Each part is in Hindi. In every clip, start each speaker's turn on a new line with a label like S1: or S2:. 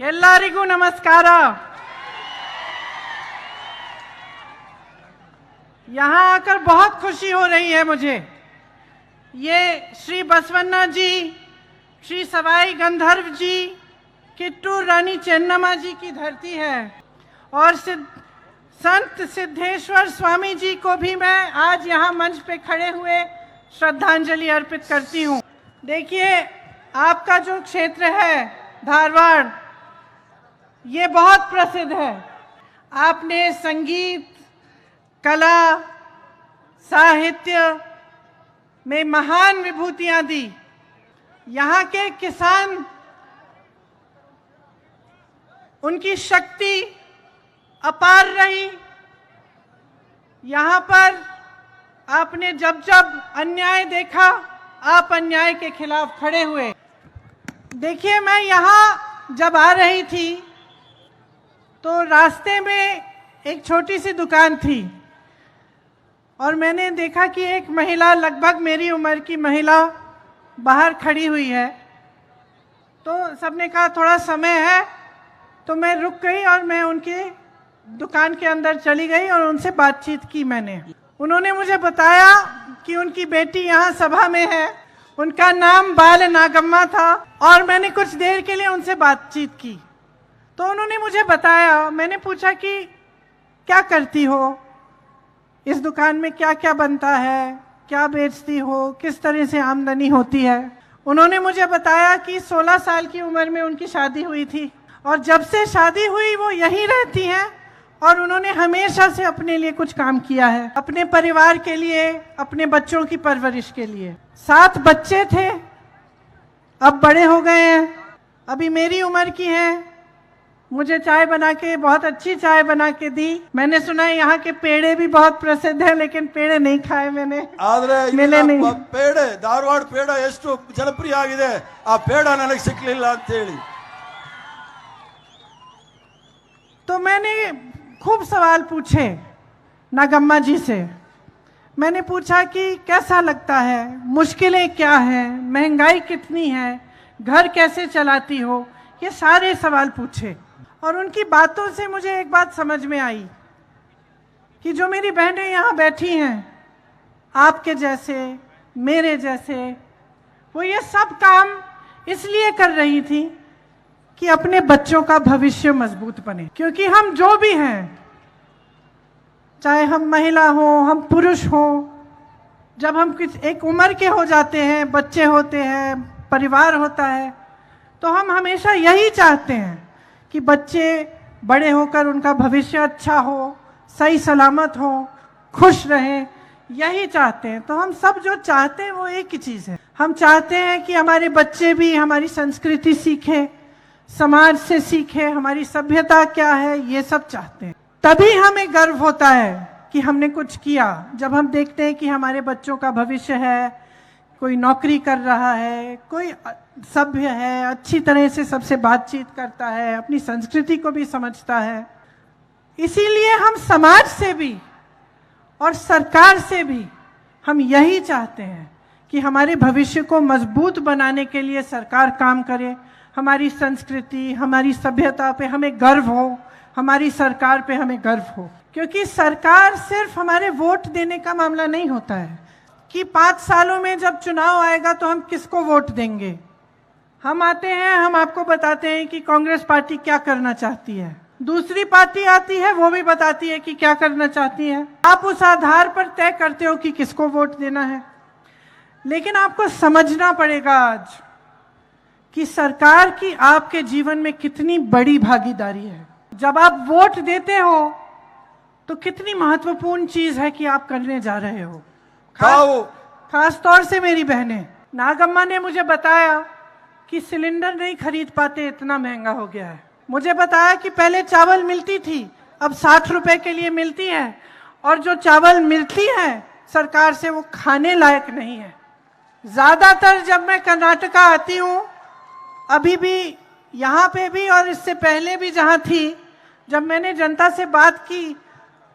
S1: ಎಲ್ಲರಿಗೂ नमस्कार। यहाँ आकर बहुत खुशी हो रही है मुझे। ये श्री बसवन्ना जी, श्री सवाई गंधर्व जी, किट्टूर रानी चेन्नम्मा जी की धरती है और संत सिद्धेश्वर स्वामी जी को भी मैं आज यहाँ मंच पे खड़े हुए श्रद्धांजलि अर्पित करती हूँ। देखिए, आपका जो क्षेत्र है धारवाड़, ये बहुत प्रसिद्ध है। आपने संगीत, कला, साहित्य में महान विभूतियां दी। यहाँ के किसान, उनकी शक्ति अपार रही। यहाँ पर आपने जब जब अन्याय देखा, आप अन्याय के खिलाफ खड़े हुए। देखिए, मैं यहाँ जब आ रही थी तो रास्ते में एक छोटी सी दुकान थी और मैंने देखा कि एक महिला, लगभग मेरी उम्र की महिला, बाहर खड़ी हुई है। तो सबने कहा थोड़ा समय है, तो मैं रुक गई और मैं उनके दुकान के अंदर चली गई और उनसे बातचीत की मैंने। उन्होंने मुझे बताया कि उनकी बेटी यहाँ सभा में है, उनका नाम बाल नागम्मा था और मैंने कुछ देर के लिए उनसे बातचीत की। तो उन्होंने मुझे बताया, मैंने पूछा कि क्या करती हो, इस दुकान में क्या क्या बनता है, क्या बेचती हो, किस तरह से आमदनी होती है। उन्होंने मुझे बताया कि 16 साल की उम्र में उनकी शादी हुई थी और जब से शादी हुई वो यहीं रहती हैं और उन्होंने हमेशा से अपने लिए कुछ काम किया है, अपने परिवार के लिए, अपने बच्चों की परवरिश के लिए। 7 बच्चे थे, अब बड़े हो गए हैं, अभी मेरी उम्र की हैं। मुझे चाय बना के, बहुत अच्छी चाय बना के दी। मैंने सुना है यहाँ के पेड़े भी बहुत प्रसिद्ध है, लेकिन पेड़े नहीं खाए मैंने, मिले नहीं।
S2: पेड़े, धारवाड़ पेड़ ಎಷ್ಟು ಜನಪ್ರಿಯ ಆಗಿದೆ, ಆ ಪೇಡ ನನಗೆ ಸಿಕ್ಕಲಿಲ್ಲ ಅಂತ ಹೇಳಿ।
S1: तो मैंने खूब सवाल पूछे नागम्मा जी से। मैंने पूछा कि कैसा लगता है, मुश्किलें क्या हैं, महंगाई कितनी है, घर कैसे चलाती हो, ये सारे सवाल पूछे। और उनकी बातों से मुझे एक बात समझ में आई कि जो मेरी बहनें यहाँ बैठी हैं, आपके जैसे, मेरे जैसे, वो ये सब काम इसलिए कर रही थी कि अपने बच्चों का भविष्य मजबूत बने। क्योंकि हम जो भी हैं, चाहे हम महिला हो, हम पुरुष हो, जब हम एक उम्र के हो जाते हैं, बच्चे होते हैं, परिवार होता है, तो हम हमेशा यही चाहते हैं कि बच्चे बड़े होकर उनका भविष्य अच्छा हो, सही सलामत हो, खुश रहें, यही चाहते हैं। तो हम सब जो चाहते हैं वो एक ही चीज़ है, हम चाहते हैं कि हमारे बच्चे भी हमारी संस्कृति सीखें, समाज से सीखें, हमारी सभ्यता क्या है, ये सब चाहते हैं। तभी हमें गर्व होता है कि हमने कुछ किया। जब हम देखते हैं कि हमारे बच्चों का भविष्य है, कोई नौकरी कर रहा है, कोई सभ्य है, अच्छी तरह से सबसे बातचीत करता है, अपनी संस्कृति को भी समझता है। इसीलिए हम समाज से भी और सरकार से भी हम यही चाहते हैं कि हमारे भविष्य को मजबूत बनाने के लिए सरकार काम करे, हमारी संस्कृति, हमारी सभ्यता पे हमें गर्व हो, हमारी सरकार पे हमें गर्व हो। क्योंकि सरकार सिर्फ हमारे वोट देने का मामला नहीं होता है कि 5 सालों में जब चुनाव आएगा तो हम किसको वोट देंगे। हम आते हैं, हम आपको बताते हैं कि कांग्रेस पार्टी क्या करना चाहती है, दूसरी पार्टी आती है, वो भी बताती है कि क्या करना चाहती है। आप उस आधार पर तय करते हो कि किसको वोट देना है। लेकिन आपको समझना पड़ेगा आज कि सरकार की आपके जीवन में कितनी बड़ी भागीदारी है। जब आप वोट देते हो तो कितनी महत्वपूर्ण चीज है कि आप करने जा रहे हो। खास तौर से मेरी बहनें, नागम्मा ने मुझे बताया कि सिलेंडर नहीं खरीद पाते, इतना महंगा हो गया है। मुझे बताया कि पहले चावल मिलती थी, अब 60 रुपए के लिए मिलती है और जो चावल मिलती है सरकार से वो खाने लायक नहीं है। ज्यादातर जब मैं कर्नाटका आती हूँ, अभी भी यहाँ पे भी और इससे पहले भी जहाँ थी, जब मैंने जनता से बात की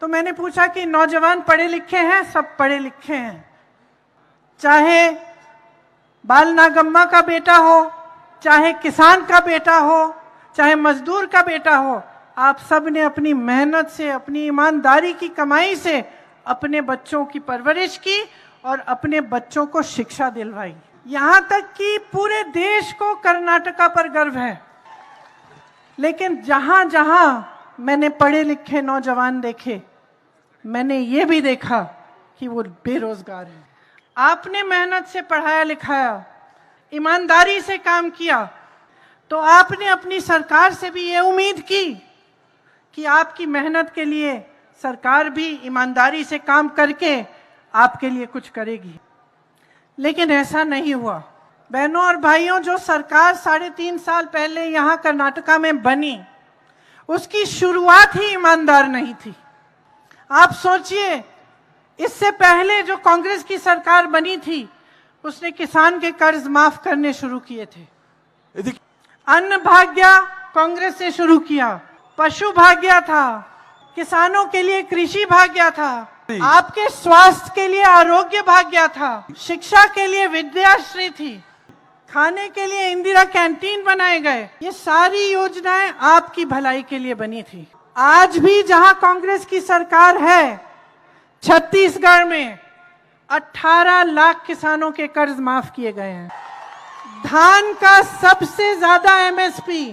S1: तो मैंने पूछा कि नौजवान पढ़े लिखे हैं? सब पढ़े लिखे हैं, चाहे बाल नागम्मा का बेटा हो, चाहे किसान का बेटा हो, चाहे मजदूर का बेटा हो, आप सब ने अपनी मेहनत से, अपनी ईमानदारी की कमाई से अपने बच्चों की परवरिश की और अपने बच्चों को शिक्षा दिलवाई। यहाँ तक कि पूरे देश को कर्नाटका पर गर्व है। लेकिन जहाँ जहाँ मैंने पढ़े लिखे नौजवान देखे, मैंने ये भी देखा कि वो बेरोजगार हैं। आपने मेहनत से पढ़ाया लिखाया, ईमानदारी से काम किया, तो आपने अपनी सरकार से भी ये उम्मीद की कि आपकी मेहनत के लिए सरकार भी ईमानदारी से काम करके आपके लिए कुछ करेगी। लेकिन ऐसा नहीं हुआ। बहनों और भाइयों, जो सरकार 3.5 साल पहले यहाँ कर्नाटका में बनी, उसकी शुरुआत ही ईमानदार नहीं थी। आप सोचिए, इससे पहले जो कांग्रेस की सरकार बनी थी, उसने किसान के कर्ज माफ करने शुरू किए थे। अन्न भाग्य कांग्रेस ने शुरू किया, पशु भाग्य था, किसानों के लिए कृषि भाग्य था, आपके स्वास्थ्य के लिए आरोग्य भाग्य था, शिक्षा के लिए विद्याश्री थी, खाने के लिए इंदिरा कैंटीन बनाए गए। ये सारी योजनाएं आपकी भलाई के लिए बनी थी। आज भी जहां कांग्रेस की सरकार है, छत्तीसगढ़ में 18 लाख किसानों के कर्ज माफ किए गए हैं। धान का सबसे ज्यादा एमएसपी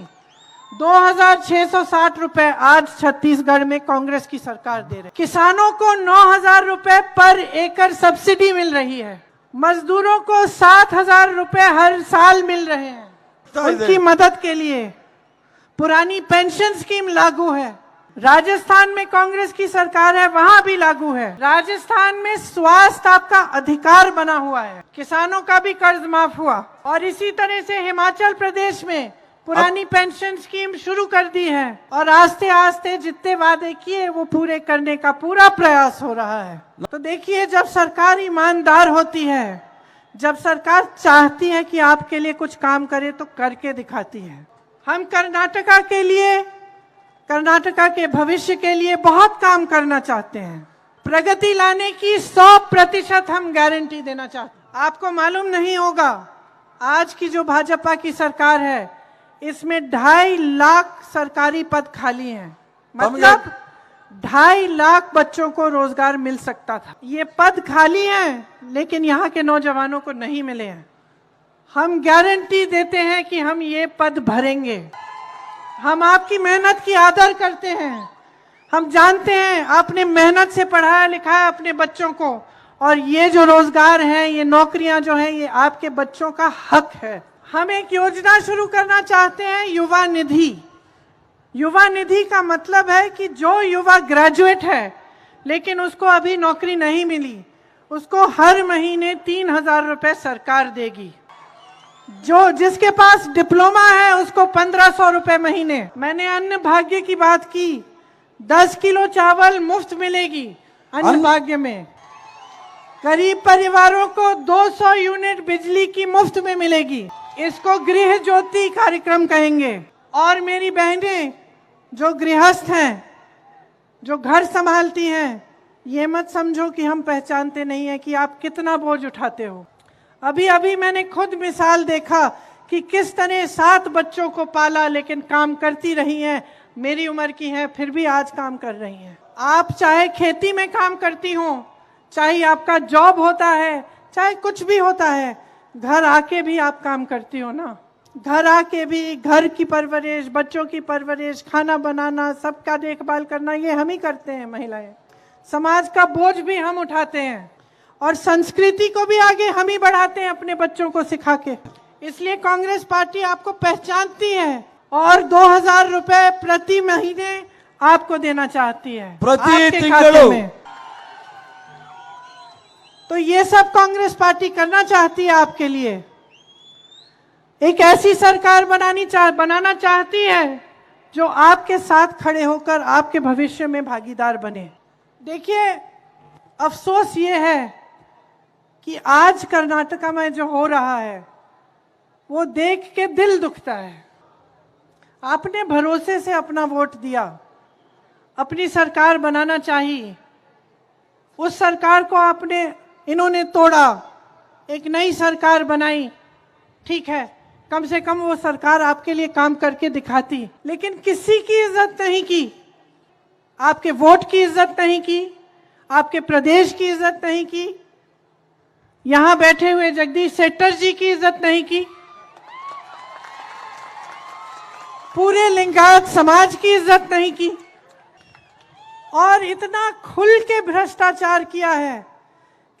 S1: 2,660 रुपए आज छत्तीसगढ़ में कांग्रेस की सरकार दे रही है। किसानों को 9,000 रुपए पर एकड़ सब्सिडी मिल रही है। मजदूरों को 7,000 रुपए हर साल मिल रहे हैं उनकी मदद के लिए। पुरानी पेंशन स्कीम लागू है। राजस्थान में कांग्रेस की सरकार है, वहां भी लागू है। राजस्थान में स्वास्थ्य आपका अधिकार बना हुआ है। किसानों का भी कर्ज माफ हुआ। और इसी तरह से हिमाचल प्रदेश में पुरानी पेंशन स्कीम शुरू कर दी है और आस्ते आस्ते जितने वादे किए वो पूरे करने का पूरा प्रयास हो रहा है। तो देखिए, जब सरकार ईमानदार होती है, जब सरकार चाहती है कि आपके लिए कुछ काम करे, तो करके दिखाती है। हम कर्नाटका के लिए, कर्नाटका के भविष्य के लिए बहुत काम करना चाहते हैं। प्रगति लाने की 100% हम गारंटी देना चाहते हैं। आपको मालूम नहीं होगा, आज की जो भाजपा की सरकार है, इसमें 2.5 लाख सरकारी पद खाली हैं। मतलब 2.5 लाख बच्चों को रोजगार मिल सकता था। ये पद खाली हैं, लेकिन यहाँ के नौजवानों को नहीं मिले हैं। हम गारंटी देते हैं कि हम ये पद भरेंगे। हम आपकी मेहनत की आदर करते हैं। हम जानते हैं आपने मेहनत से पढ़ाया लिखाया अपने बच्चों को, और ये जो रोजगार है, ये नौकरियां जो है, ये आपके बच्चों का हक है। हम एक योजना शुरू करना चाहते हैं, युवा निधि। युवा निधि का मतलब है कि जो युवा ग्रेजुएट है लेकिन उसको अभी नौकरी नहीं मिली, उसको हर महीने 3,000 रुपए सरकार देगी। जो जिसके पास डिप्लोमा है उसको 1,500 रुपए महीने। मैंने अन्न भाग्य की बात की, 10 किलो चावल मुफ्त मिलेगी अन्न भाग्य में। गरीब परिवारों को 200 यूनिट बिजली की मुफ्त में मिलेगी। इसको गृह ज्योति कार्यक्रम कहेंगे। और मेरी बहनें जो गृहस्थ हैं, जो घर संभालती हैं, ये मत समझो कि हम पहचानते नहीं है कि आप कितना बोझ उठाते हो। अभी अभी मैंने खुद मिसाल देखा कि किस तरह 7 बच्चों को पाला, लेकिन काम करती रही हैं। मेरी उम्र की हैं, फिर भी आज काम कर रही हैं। आप चाहे खेती में काम करती हो, चाहे आपका जॉब होता है, चाहे कुछ भी होता है, घर आके भी आप काम करती हो ना। घर आके भी घर की परवरिश, बच्चों की परवरिश, खाना बनाना, सबका देखभाल करना, ये हम ही करते हैं महिलाएं। समाज का बोझ भी हम उठाते हैं और संस्कृति को भी आगे हम ही बढ़ाते हैं अपने बच्चों को सिखा के। इसलिए कांग्रेस पार्टी आपको पहचानती है और 2,000 रुपए प्रति महीने आपको देना चाहती है आपके खाते में। तो ये सब कांग्रेस पार्टी करना चाहती है आपके लिए। एक ऐसी सरकार बनाना चाहती है जो आपके साथ खड़े होकर आपके भविष्य में भागीदार बने। देखिए, अफसोस ये है कि आज कर्नाटका में जो हो रहा है वो देख के दिल दुखता है। आपने भरोसे से अपना वोट दिया, अपनी सरकार बनाना चाहिए, उस सरकार को इन्होंने तोड़ा, एक नई सरकार बनाई, ठीक है, कम से कम वो सरकार आपके लिए काम करके दिखाती, लेकिन किसी की इज्जत नहीं की। आपके वोट की इज्जत नहीं की, आपके प्रदेश की इज्जत नहीं की, यहां बैठे हुए जगदीश शेट्टर जी की इज्जत नहीं की, पूरे लिंगायत समाज की इज्जत नहीं की, और इतना खुल के भ्रष्टाचार किया है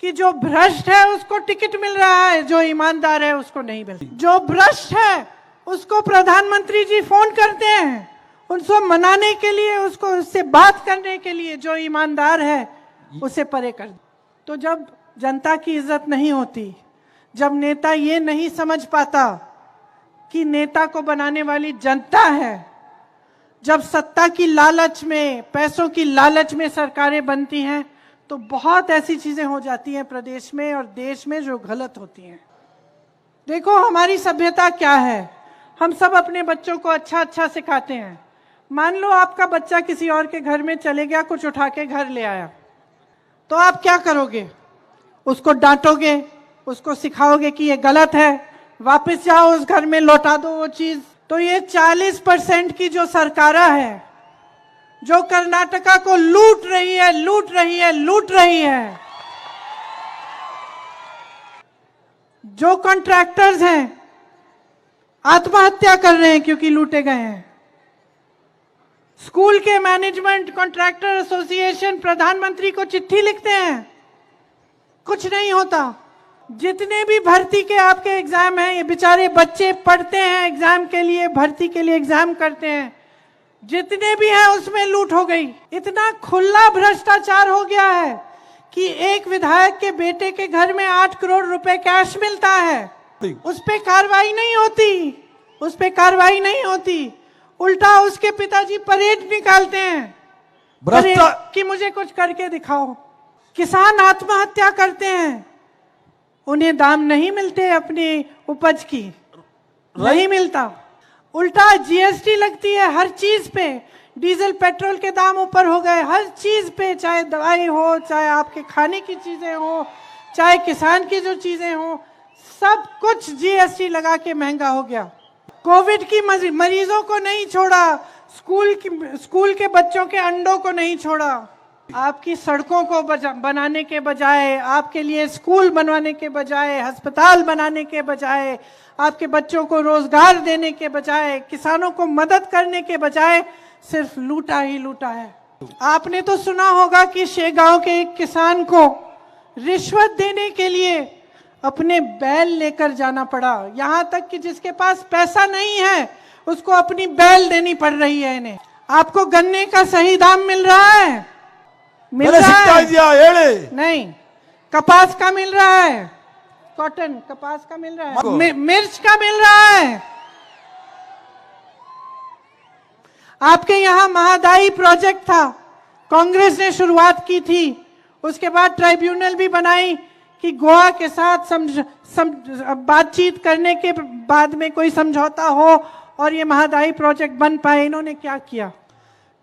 S1: कि जो भ्रष्ट है उसको टिकट मिल रहा है, जो ईमानदार है उसको नहीं मिलता। जो भ्रष्ट है उसको प्रधानमंत्री जी फोन करते हैं, उनको मनाने के लिए, उसको उससे बात करने के लिए। जो ईमानदार है उसे परे कर दो। तो जब जनता की इज्जत नहीं होती, जब नेता ये नहीं समझ पाता कि नेता को बनाने वाली जनता है, जब सत्ता की लालच में, पैसों की लालच में सरकारें बनती हैं, तो बहुत ऐसी चीजें हो जाती हैं प्रदेश में और देश में जो गलत होती हैं। देखो हमारी सभ्यता क्या है, हम सब अपने बच्चों को अच्छा अच्छा सिखाते हैं। मान लो आपका बच्चा किसी और के घर में चले गया, कुछ उठा के घर ले आया, तो आप क्या करोगे? उसको डांटोगे, उसको सिखाओगे कि ये गलत है, वापस जाओ उस घर में, लौटा दो वो चीज। तो ये 40% की जो सरकारा है, जो कर्नाटका को लूट रही है, लूट रही है, लूट रही है, जो कॉन्ट्रैक्टर्स हैं आत्महत्या कर रहे हैं क्योंकि लूटे गए हैं। स्कूल के मैनेजमेंट कॉन्ट्रैक्टर एसोसिएशन प्रधानमंत्री को चिट्ठी लिखते हैं, कुछ नहीं होता। जितने भी भर्ती के आपके एग्जाम हैं, ये बेचारे बच्चे पढ़ते हैं एग्जाम के लिए, भर्ती के लिए एग्जाम करते हैं, जितने भी हैं उसमें लूट हो गई। इतना खुला भ्रष्टाचार हो गया है कि एक विधायक के बेटे के घर में 8 करोड़ रुपए कैश मिलता है, उस पे कार्रवाई नहीं होती, उस पे कार्रवाई नहीं होती। उल्टा उसके पिताजी परेड निकालते हैं कि मुझे कुछ करके दिखाओ। किसान आत्महत्या करते हैं, उन्हें दाम नहीं मिलते अपनी उपज की, नहीं मिलता। उल्टा जीएसटी लगती है हर चीज पे, डीजल पेट्रोल के दाम ऊपर हो गए हर चीज पे, चाहे दवाई हो, चाहे आपके खाने की चीजें हो, चाहे किसान की जो चीजें हो, सब कुछ जीएसटी लगा के महंगा हो गया। कोविड की मरीजों को नहीं छोड़ा, स्कूल के बच्चों के अंडों को नहीं छोड़ा। आपकी सड़कों को बनाने के बजाय, आपके लिए स्कूल बनवाने के बजाय, अस्पताल बनाने के बजाय, आपके बच्चों को रोजगार देने के बजाय, किसानों को मदद करने के बजाय सिर्फ लूटा ही लूटा है। आपने तो सुना होगा कि शेगांव के एक किसान को रिश्वत देने के लिए अपने बैल लेकर जाना पड़ा, यहां तक कि जिसके पास पैसा नहीं है उसको अपनी बैल देनी पड़ रही है इन्हें। आपको गन्ने का सही दाम मिल रहा है? मिल रहा है? नहीं। कपास का मिल रहा है, कॉटन कपास का मिल रहा है, मिर्च का मिल रहा है। आपके यहाँ महादाई प्रोजेक्ट था, कांग्रेस ने शुरुआत की थी, उसके बाद ट्राइब्यूनल भी बनाई कि गोवा के साथ बातचीत करने के बाद में कोई समझौता हो और ये महादाई प्रोजेक्ट बन पाए। इन्होंने क्या किया?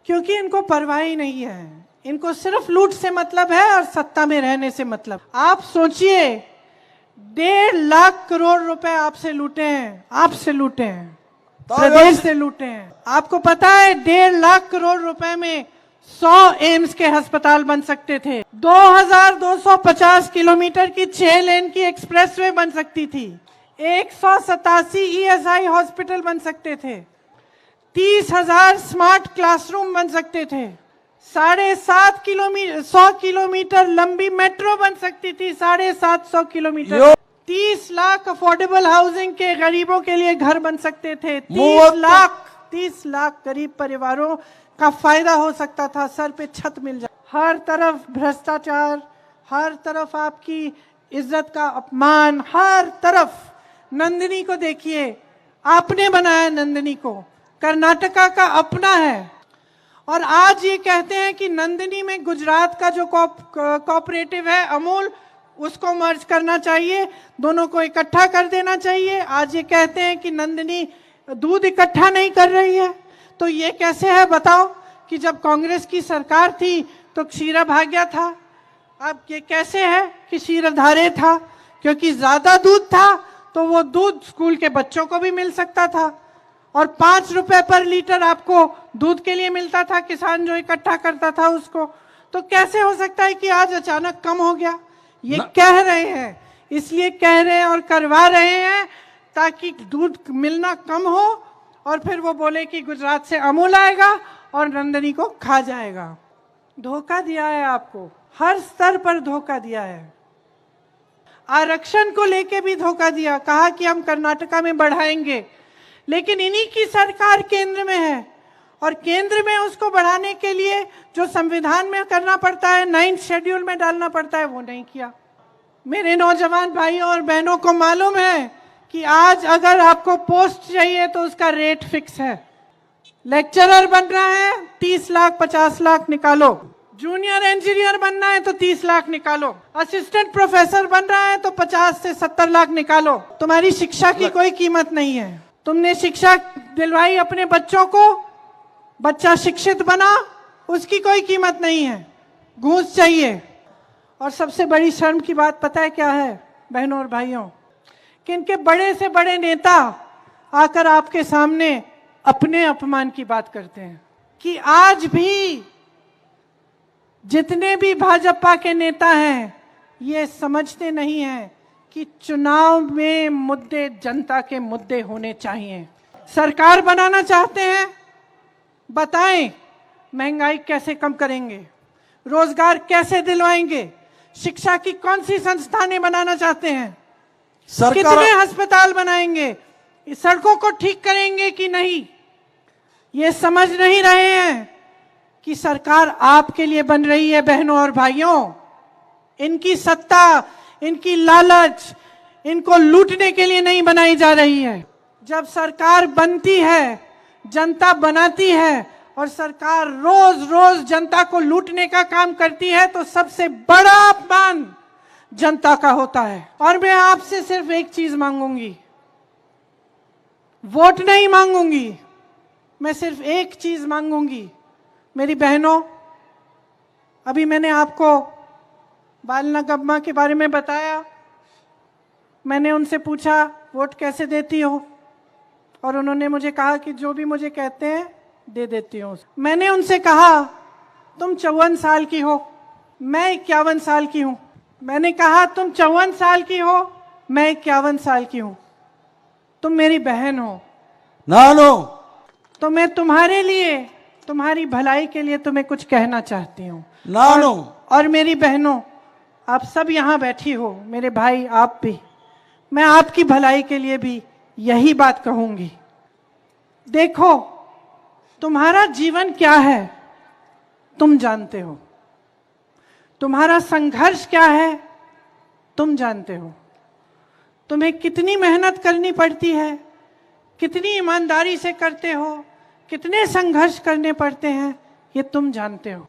S1: क्योंकि इनको परवाह ही नहीं है, इनको सिर्फ लूट से मतलब है और सत्ता में रहने से मतलब। आप सोचिए, 1.5 लाख करोड़ रुपए आपसे लूटे हैं, आपसे लूटे हैं, प्रदेश से लूटे हैं। आपको पता है 1.5 लाख करोड़ रुपए में 100 एम्स के अस्पताल बन सकते थे, 2250 किलोमीटर की 6 लेन की एक्सप्रेसवे बन सकती थी, 187 ईएसआई हॉस्पिटल बन सकते थे, 30,000 स्मार्ट क्लासरूम बन सकते थे, 100 किलोमीटर लंबी मेट्रो बन सकती थी, 750 किलोमीटर, 30 लाख अफोर्डेबल हाउसिंग के गरीबों के लिए घर बन सकते थे, 30 लाख गरीब परिवारों का फायदा हो सकता था, सर पे छत मिल जाए। हर तरफ भ्रष्टाचार, हर तरफ आपकी इज्जत का अपमान, हर तरफ। नंदिनी को देखिए, आपने बनाया नंदिनी को, कर्नाटका का अपना है, और आज ये कहते हैं कि नंदिनी में गुजरात का जो कोऑपरेटिव है अमूल, उसको मर्ज करना चाहिए, दोनों को इकट्ठा कर देना चाहिए। आज ये कहते हैं कि नंदिनी दूध इकट्ठा नहीं कर रही है। तो ये कैसे है बताओ कि जब कांग्रेस की सरकार थी तो क्षीरा भाग्य था, अब ये कैसे है कि क्षीरधारे था? क्योंकि ज्यादा दूध था तो वो दूध स्कूल के बच्चों को भी मिल सकता था, और 5 रुपए पर लीटर आपको दूध के लिए मिलता था, किसान जो इकट्ठा करता था उसको। तो कैसे हो सकता है कि आज अचानक कम हो गया? ये कह रहे हैं, इसलिए कह रहे हैं और करवा रहे हैं ताकि दूध मिलना कम हो, और फिर वो बोले कि गुजरात से अमूल आएगा और नंदनी को खा जाएगा। धोखा दिया है आपको, हर स्तर पर धोखा दिया है। आरक्षण को लेके भी धोखा दिया, कहा कि हम कर्नाटका में बढ़ाएंगे, लेकिन इन्हीं की सरकार केंद्र में है, और केंद्र में उसको बढ़ाने के लिए जो संविधान में करना पड़ता है, 9th शेड्यूल में डालना पड़ता है, वो नहीं किया। मेरे नौजवान भाइयों और बहनों को मालूम है कि आज अगर आपको पोस्ट चाहिए तो उसका रेट फिक्स है। लेक्चरर बनना है 30 लाख 50 लाख निकालो, जूनियर इंजीनियर बनना है तो 30 लाख निकालो, असिस्टेंट प्रोफेसर बन रहा है तो 50 से 70 लाख निकालो। तुम्हारी शिक्षा की कोई कीमत नहीं है। तुमने शिक्षा दिलवाई अपने बच्चों को, बच्चा शिक्षित बना, उसकी कोई कीमत नहीं है, घूस चाहिए। और सबसे बड़ी शर्म की बात पता है क्या है बहनों और भाइयों? कि इनके बड़े से बड़े नेता आकर आपके सामने अपने अपमान की बात करते हैं कि आज भी जितने भी भाजपा के नेता हैं ये समझते नहीं हैं कि चुनाव में मुद्दे जनता के मुद्दे होने चाहिए। सरकार बनाना चाहते हैं, बताएं महंगाई कैसे कम करेंगे, रोजगार कैसे दिलवाएंगे, शिक्षा की कौन सी संस्थानें बनाना चाहते हैं, कितने अस्पताल बनाएंगे, सड़कों को ठीक करेंगे कि नहीं। ये समझ नहीं रहे हैं कि सरकार आपके लिए बन रही है बहनों और भाइयों। इनकी सत्ता, इनकी लालच, इनको लूटने के लिए नहीं बनाई जा रही है। जब सरकार बनती है, जनता बनाती है, और सरकार रोज रोज जनता को लूटने का काम करती है, तो सबसे बड़ा अपमान जनता का होता है। और मैं आपसे सिर्फ एक चीज मांगूंगी, वोट नहीं मांगूंगी, मैं सिर्फ एक चीज मांगूंगी। मेरी बहनों, अभी मैंने आपको बाल निगम्मा के बारे में बताया। मैंने उनसे पूछा वोट कैसे देती हो, और उन्होंने मुझे कहा कि जो भी मुझे कहते हैं दे देती हूँ। मैंने उनसे कहा तुम 54 साल की हो, मैं 51 साल की हूँ। मैंने कहा तुम 54 साल की हो, मैं 51 साल की हूँ। तुम मेरी बहन हो,
S2: नानो,
S1: तो मैं तुम्हारे लिए, तुम्हारी भलाई के लिए तुम्हें कुछ कहना चाहती हूँ।
S2: नानो,
S1: और मेरी बहनों, आप सब यहाँ बैठी हो, मेरे भाई आप भी, मैं आपकी भलाई के लिए भी यही बात कहूंगी। देखो, तुम्हारा जीवन क्या है तुम जानते हो, तुम्हारा संघर्ष क्या है तुम जानते हो, तुम्हें कितनी मेहनत करनी पड़ती है, कितनी ईमानदारी से करते हो, कितने संघर्ष करने पड़ते हैं, ये तुम जानते हो।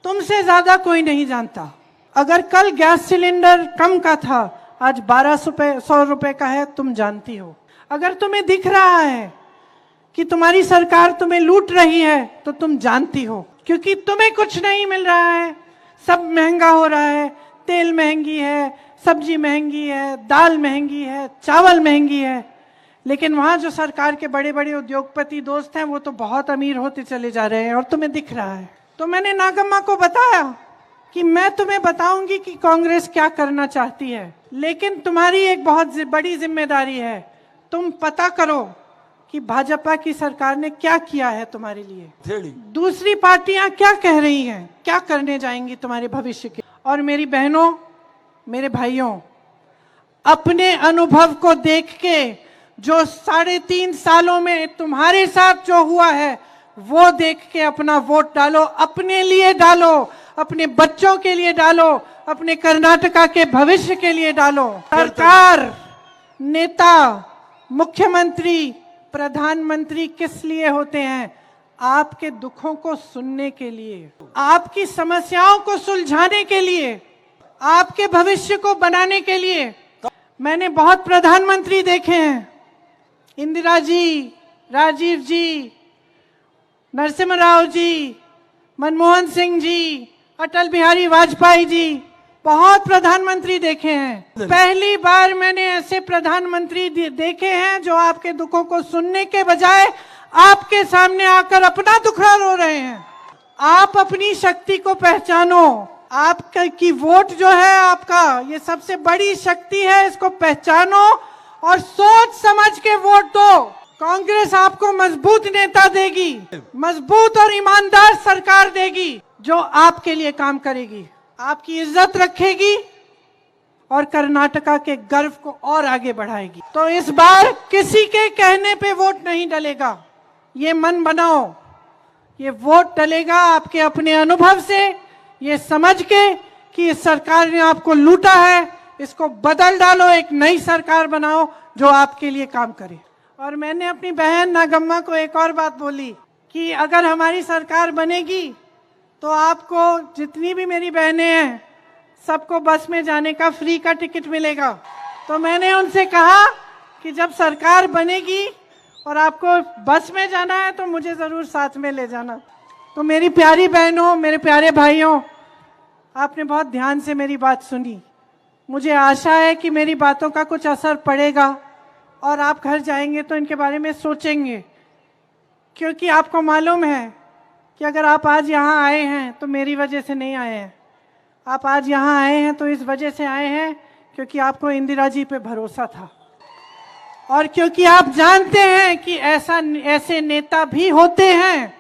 S1: तुमसे ज्यादा कोई नहीं जानता। अगर कल गैस सिलेंडर कम का था, आज 1200 रुपए का है, तुम जानती हो। अगर तुम्हें दिख रहा है कि तुम्हारी सरकार तुम्हें लूट रही है, तो तुम जानती हो, क्योंकि तुम्हें कुछ नहीं मिल रहा है, सब महंगा हो रहा है, तेल महंगी है, सब्जी महंगी है, दाल महंगी है, चावल महंगी है। लेकिन वहां जो सरकार के बड़े बड़े उद्योगपति दोस्त हैं, वो तो बहुत अमीर होते चले जा रहे हैं, और तुम्हें दिख रहा है। तो मैंने नागम्मा को बताया कि मैं तुम्हें बताऊंगी कि कांग्रेस क्या करना चाहती है, लेकिन तुम्हारी एक बहुत बड़ी जिम्मेदारी है, तुम पता करो कि भाजपा की सरकार ने क्या किया है तुम्हारे लिए, दूसरी पार्टियां क्या कह रही हैं, क्या करने जाएंगी तुम्हारे भविष्य के। और मेरी बहनों, मेरे भाइयों, अपने अनुभव को देख के जो 3.5 सालों में तुम्हारे साथ जो हुआ है, वो देख के अपना वोट डालो, अपने लिए डालो, अपने बच्चों के लिए डालो, अपने कर्नाटका के भविष्य के लिए डालो। सरकार, नेता, मुख्यमंत्री, प्रधानमंत्री किस लिए होते हैं? आपके दुखों को सुनने के लिए, आपकी समस्याओं को सुलझाने के लिए, आपके भविष्य को बनाने के लिए। मैंने बहुत प्रधानमंत्री देखे हैं, इंदिरा जी, राजीव जी, नरसिम्हा राव जी, मनमोहन सिंह जी, अटल बिहारी वाजपेयी जी, बहुत प्रधानमंत्री देखे हैं, पहली बार मैंने ऐसे प्रधानमंत्री देखे हैं जो आपके दुखों को सुनने के बजाय आपके सामने आकर अपना दुखड़ा रो रहे हैं। आप अपनी शक्ति को पहचानो। आपकी वोट जो है आपका, ये सबसे बड़ी शक्ति है, इसको पहचानो और सोच समझ के वोट दो। कांग्रेस आपको मजबूत नेता देगी, मजबूत और ईमानदार सरकार देगी जो आपके लिए काम करेगी, आपकी इज्जत रखेगी और कर्नाटका के गर्व को और आगे बढ़ाएगी। तो इस बार किसी के कहने पे वोट नहीं डलेगा, ये मन बनाओ। ये वोट डलेगा आपके अपने अनुभव से, ये समझ के कि इस सरकार ने आपको लूटा है, इसको बदल डालो, एक नई सरकार बनाओ जो आपके लिए काम करे। और मैंने अपनी बहन नागम्मा को एक और बात बोली कि अगर हमारी सरकार बनेगी तो आपको, जितनी भी मेरी बहनें हैं, सबको बस में जाने का फ्री का टिकट मिलेगा। तो मैंने उनसे कहा कि जब सरकार बनेगी और आपको बस में जाना है तो मुझे जरूर साथ में ले जाना। तो मेरी प्यारी बहनों, मेरे प्यारे भाइयों, आपने बहुत ध्यान से मेरी बात सुनी। मुझे आशा है कि मेरी बातों का कुछ असर पड़ेगा और आप घर जाएंगे तो इनके बारे में सोचेंगे, क्योंकि आपको मालूम है कि अगर आप आज यहाँ आए हैं तो मेरी वजह से नहीं आए हैं। आप आज यहाँ आए हैं तो इस वजह से आए हैं क्योंकि आपको इंदिरा जी पे भरोसा था और क्योंकि आप जानते हैं कि ऐसे नेता भी होते हैं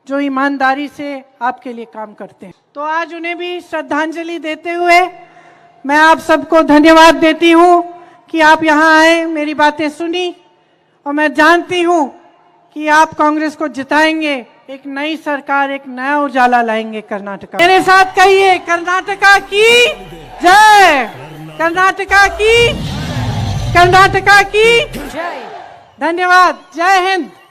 S1: जो ईमानदारी से आपके लिए काम करते हैं। तो आज उन्हें भी श्रद्धांजलि देते हुए मैं आप सबको धन्यवाद देती हूँ कि आप यहाँ आए, मेरी बातें सुनी, और मैं जानती हूँ कि आप कांग्रेस को जिताएंगे, एक नई सरकार, एक नया उजाला लाएंगे कर्नाटका। मेरे साथ कहिए, कर्नाटका की जय, कर्नाटका की जय। धन्यवाद। जय हिंद।